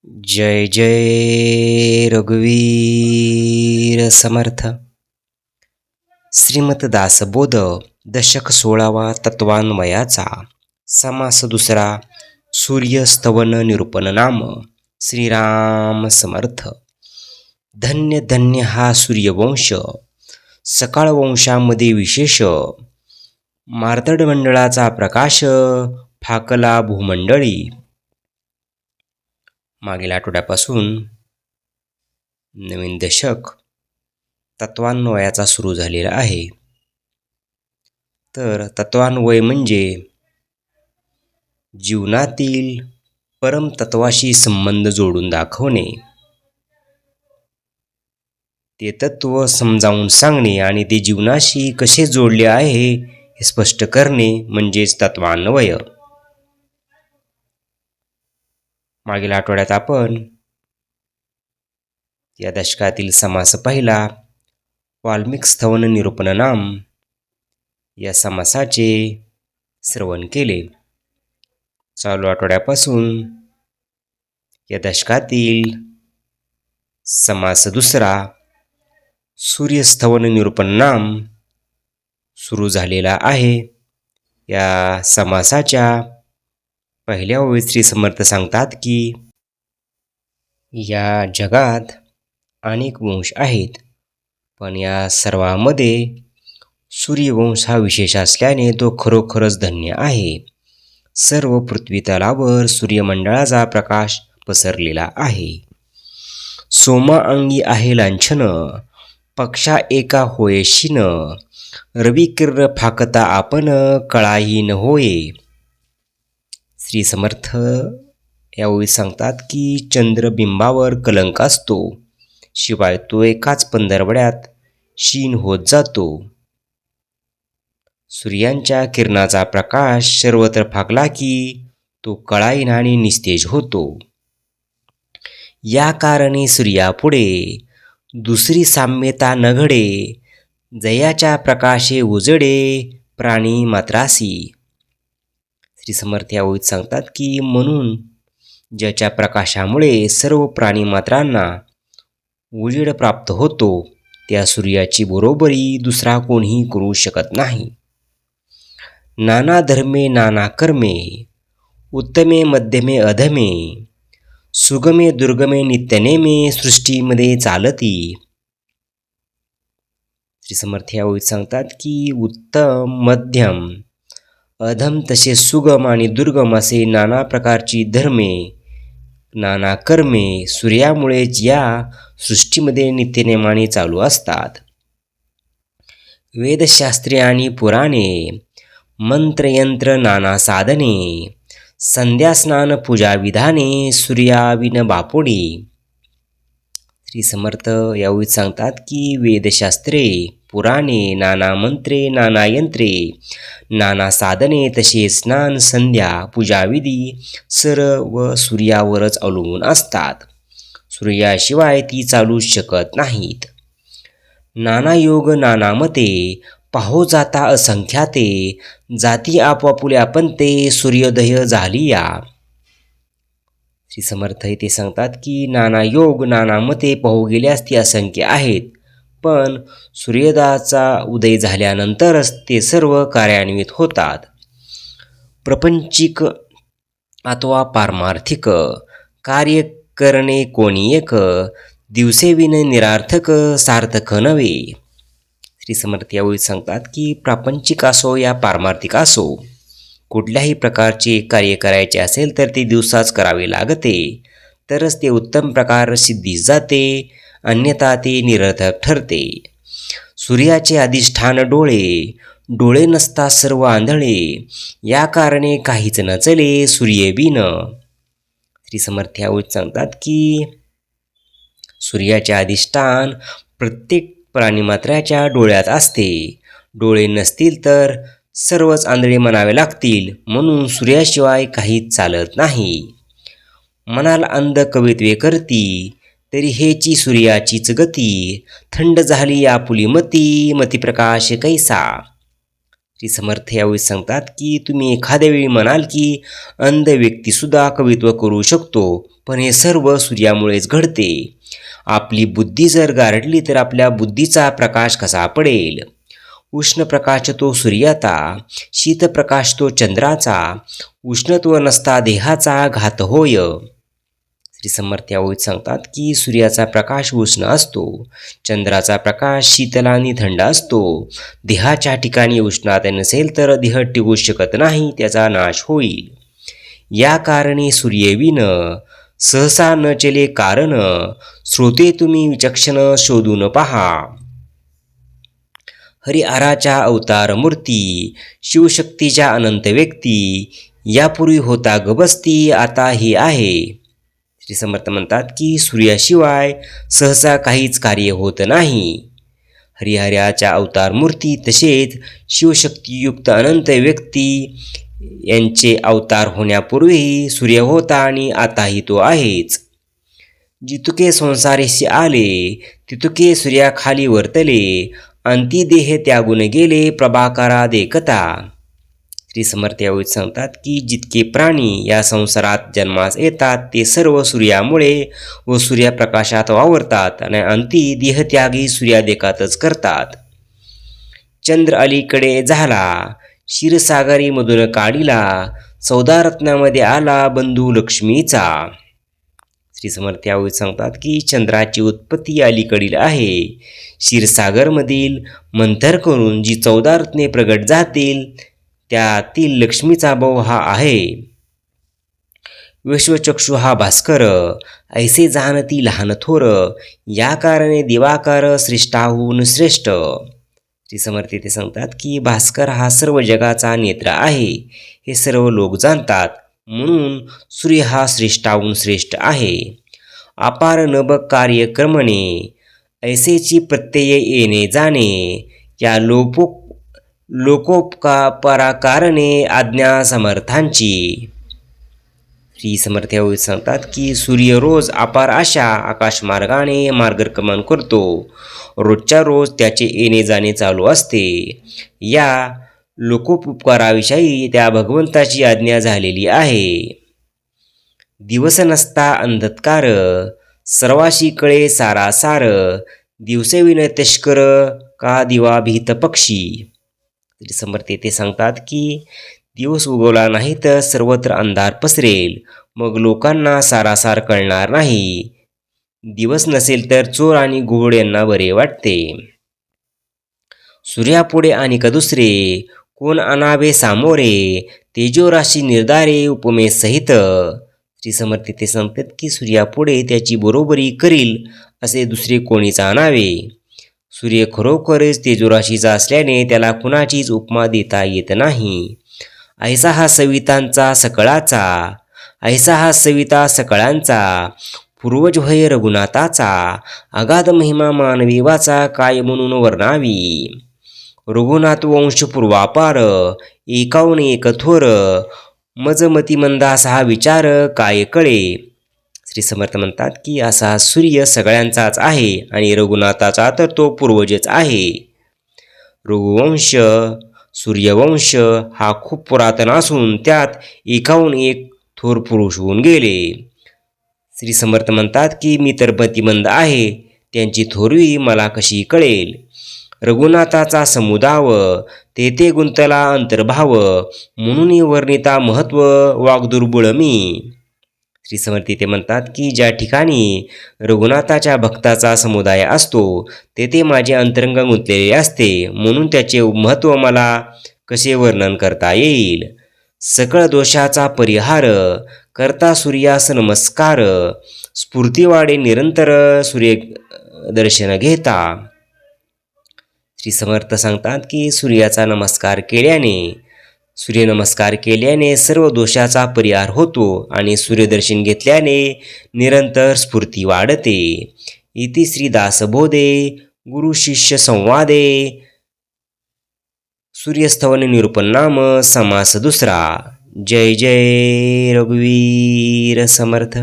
जय जय रघुवीर समर्थ. श्रीमत दासबोध दशक 16वा तत्वान्वयाचा समास दुसरा. सूर्यस्तवन निरूपण नाम. श्रीराम समर्थ. धन्य धन्य हा सूर्यवंश, सकाळ वंशामध्ये विशेष. मार्तंड मंडळाचा प्रकाश फाकला भूमंडळी. मागील आठवड्यापासून नवीन दशक तत्वान्वयाचा सुरू झालेला आहे. तर तत्वान्वय म्हणजे जीवनातील परमतत्वाशी संबंध जोडून दाखवणे, ते तत्व समजावून सांगणे आणि ते जीवनाशी कसे जोडले आहे हे स्पष्ट करणे म्हणजेच तत्वान्वय. मागील आठवड्यात आपण या दशकातील समास पहिला, वाल्मिक स्थवन निरूपण नाम या समासाचे श्रवण केले. चालू आठवड्यापासून या दशकातील समास दुसरा, सूर्यस्थवन निरूपण नाम सुरू झालेला आहे. या समासाच्या पहिल्या ओळीत श्री समर्थ सांगतात की या जगात अनेक वंश आहेत, पण या सर्वांमध्ये सूर्यवंश हा विशेष असल्याने तो खरोखरच धन्य आहे. सर्व पृथ्वी तलावर सूर्यमंडळाचा प्रकाश पसरलेला आहे. सोमा अंगी आहे लांछन, पक्षा एका होयशीन. रविकिरण फाकता आपण, कळाही न होये. श्री समर्थ यावेळी सांगतात की चंद्रबिंबावर कलंक असतो, शिवाय तो एकाच पंधरवड्यात क्षीण होत जातो. सूर्यांच्या किरणाचा प्रकाश सर्वत्र फाकला की तो कळाईन आणि निस्तेज होतो. या कारणे सूर्यापुढे दुसरी साम्यता न घडे. जयाच्या प्रकाशे उजडे प्राणी मात्रासी. श्री समर्थ यावेळी सांगतात की म्हणून ज्याच्या प्रकाशामुळे सर्व प्राणी मात्रांना उजेड प्राप्त होतो, त्या सूर्याची बरोबरी दुसरा कोणीही करू शकत नाही. नाना धर्मे नाना कर्मे, उत्तमे मध्यमे अधमे. सुगमे दुर्गमे नित्यनेमे, सृष्टीमध्ये चालती. श्री समर्थ यावेळी सांगतात की उत्तम, मध्यम, अधम तसे सुगम आणि दुर्गम असे नाना प्रकारची धर्मे, नाना कर्मे सूर्यामुळेच या सृष्टीमध्ये नित्यनेमाने चालू असतात. वेदशास्त्रे आणि पुराणे, मंत्रयंत्र नाना साधने, संध्यास्नान पूजा विधाने, सूर्याविन बापोडी. श्री समर्थ यावेळी सांगतात की वेदशास्त्रे, पुराणे, नाना मंत्रे, नाना यंत्रे, नाना साधने तसे स्नान, संध्या, पूजाविधी सर्व सूर्यावरच अवलंबून असतात. सूर्याशिवाय ती चालू शकत नाहीत. नाना योग नाना मते, पाहो जाता असंख्याते. जाती आपापुल्या पंते, सूर्योदय झालिया. श्री समर्थ ते सांगतात की नाना योग नाना मते पाहू गेल्यास ती असंख्य आहेत, पण सूर्योदयाचा उदय झाल्यानंतरच ते सर्व कार्यान्वित होतात. प्रपंचिक अथवा पारमार्थिक कार्य करणे कोणी एक, दिवसेविन निरार्थक सार्थक नव्हे. श्री समर्थ यावेळी सांगतात की प्रापंचिक असो या पारमार्थिक असो, कुठल्याही प्रकारचे कार्य करायचे असेल तर ते दिवसाच करावे लागते, तरच ते उत्तम प्रकार सिद्धीस जाते, अन्यथा ते निरर्थक ठरते. सूर्याचे अधिष्ठान डोळे, डोळे नसता सर्व आंधळे. या कारणे काहीच न चले सूर्यबिन. श्री समर्थ यावेळी सांगतात की सूर्याचे अधिष्ठान प्रत्येक प्राणीमात्राच्या डोळ्यात असते. डोळे नसतील तर सर्वच आंधळे म्हणावे लागतील, म्हणून सूर्याशिवाय काहीच चालत नाही. मनाला अंध कवित्वे करती, तरी हेची सूर्याचीच गती. थंड झाली आपुली मती, मतीप्रकाश कैसा. श्री समर्थ यावेळी सांगतात की तुम्ही एखाद्या वेळी म्हणाल की अंध व्यक्तीसुद्धा कवित्व करू शकतो, पण हे सर्व सूर्यामुळेच घडते. आपली बुद्धी जर गारडली तर आपल्या बुद्धीचा प्रकाश कसा पडेल? उष्ण प्रकाश तो सूर्याचा, शीतप्रकाश तो चंद्राचा, उष्णत्व नसता देहाचा घात होय. श्री समर्थ यावेळी सांगतात की सूर्याचा प्रकाश उष्ण असतो, चंद्राचा प्रकाश शीतल आणि थंड असतो. देहाच्या ठिकाणी उष्णता नसेल तर देह टिकू शकत नाही, त्याचा नाश होईल. या कारणे सूर्यविन सहसा न चले कारण, श्रोते तुम्ही विचक्षण शोधून पहा. हरिहराच्या अवतार मूर्ती, शिवशक्तीच्या अनंत व्यक्ती, यापूर्वी होता गबसती आता हे आहे. श्री समर्थ म्हणतात की सूर्याशिवाय सहसा काहीच कार्य होत नाही. हरिहराच्या अवतार मूर्ती तसेच शिवशक्तियुक्त अनंत व्यक्ती यांचे अवतार होण्यापूर्वीही सूर्य होता आणि आताही तो आहेच. जितुके संसारेशी आले तितुके सूर्याखाली वर्तले, अंती देह त्यागून गेले प्रभाकरा देखता. श्री समर्थ यावेळी सांगतात की जितके प्राणी या संसारात जन्मास येतात ते सर्व सूर्यामुळे व सूर्यप्रकाशात वावरतात आणि अंती देहत्यागी सूर्यादेखतच करतात. चंद्र अलीकडे झाला, क्षीरसागरीमधून काढिला, 14 रत्नामध्ये आला बंधू लक्ष्मीचा. श्री समर्थ यावेळी सांगतात की चंद्राची उत्पत्ती अलीकडील आहे. क्षीरसागरमधील मंथर करून जी 14 रत्ने प्रगट जातील त्यातील लक्ष्मीचा भाऊ हा आहे. विश्वचक्षु हा भास्कर, ऐसे जाणती लहान थोर, या कारणे दिवाकर श्रेष्ठाहून श्रेष्ठ. श्री समर्थ ते सांगतात की भास्कर हा सर्व जगाचा नेत्र आहे, हे सर्व लोक जाणतात, म्हणून सूर्य हा श्रेष्ठाहून श्रेष्ठ आहे. अपार नभ कार्य क्रमणे, ऐसेची प्रत्यय येणे जाणे, या लोकोपकारणे आज्ञा समर्थांची. श्री समर्थ यावेळी सांगतात की सूर्य रोज अपार अशा आकाशमार्गाने मार्गक्रमण करतो, रोजच्या रोज त्याचे येणे जाणे चालू असते. या लोकोपकाराविषयी त्या भगवंताची आज्ञा झालेली आहे. दिवस नसता अंधकार, सर्वाशी कळे सारासार, दिवसेविन तस्कर का दिवा भीत पक्षी. श्री समर्थ ते सांगतात की दिवस उगवला नाही तर सर्वत्र अंधार पसरेल, मग लोकांना सारासार कळणार नाही. दिवस नसेल तर चोर आणि घोड यांना बरे वाटते. सूर्यापुढे आणि दुसरे कोण आणावे सामोरे, तेजोराशी निर्धारे उपमे सहित. श्री समर्थ ते सांगतात की सूर्यापुढे त्याची बरोबरी करील असे दुसरे कोणीच आणावे. सूर्य खरोखरच तेजोराशीचा असल्याने त्याला कुणाचीच उपमा देता येत नाही. ऐसा हा सवितांचा सकळाचा, ऐसा हा सविता सकळांचा, पूर्वज भय रघुनाथाचा, अगाध महिमा मानवीवाचा काय म्हणून वर्णावी. रघुनाथ वंश पूर्वापार, एकाहून एक थोर, मजमती मंदास हा विचार काय कळे. श्री समर्थ म्हणतात की असा सूर्य सगळ्यांचाच आहे आणि रघुनाथाचा तर तो पूर्वजच आहे. रघुवंश सूर्यवंश हा खूप पुरातन असून त्यात एकाहून एक थोर पुरुष होऊन गेले. श्री समर्थ म्हणतात की मी तर मतिमंद आहे, त्यांची थोरवी मला कशी कळेल. रघुनाथाचा समुदाव, तेथे गुंतला अंतर्भाव, म्हणून वर्णिता महत्व वाग्दुर्बळ मी. श्री समर्थ ते म्हणतात की ज्या ठिकाणी रघुनाथाच्या भक्ताचा समुदाय असतो तेथे माझे अंतरंग गुंतलेले असते, म्हणून त्याचे महत्त्व मला कसे वर्णन करता येईल. सकळ दोषाचा परिहार करता सूर्यास नमस्कार, स्फूर्तिवाडे निरंतर सूर्य दर्शन घेता. श्री समर्थ सांगतात की सूर्यनमस्कार केल्याने सर्व दोषाचा परिहार होतो आणि सूर्यदर्शन घेतल्याने निरंतर स्फूर्ती वाढते. इति श्री दासबोधे गुरु शिष्य संवादे सूर्यस्थवन निरूपण नाम समास दुसरा. जय जय रघुवीर समर्थ.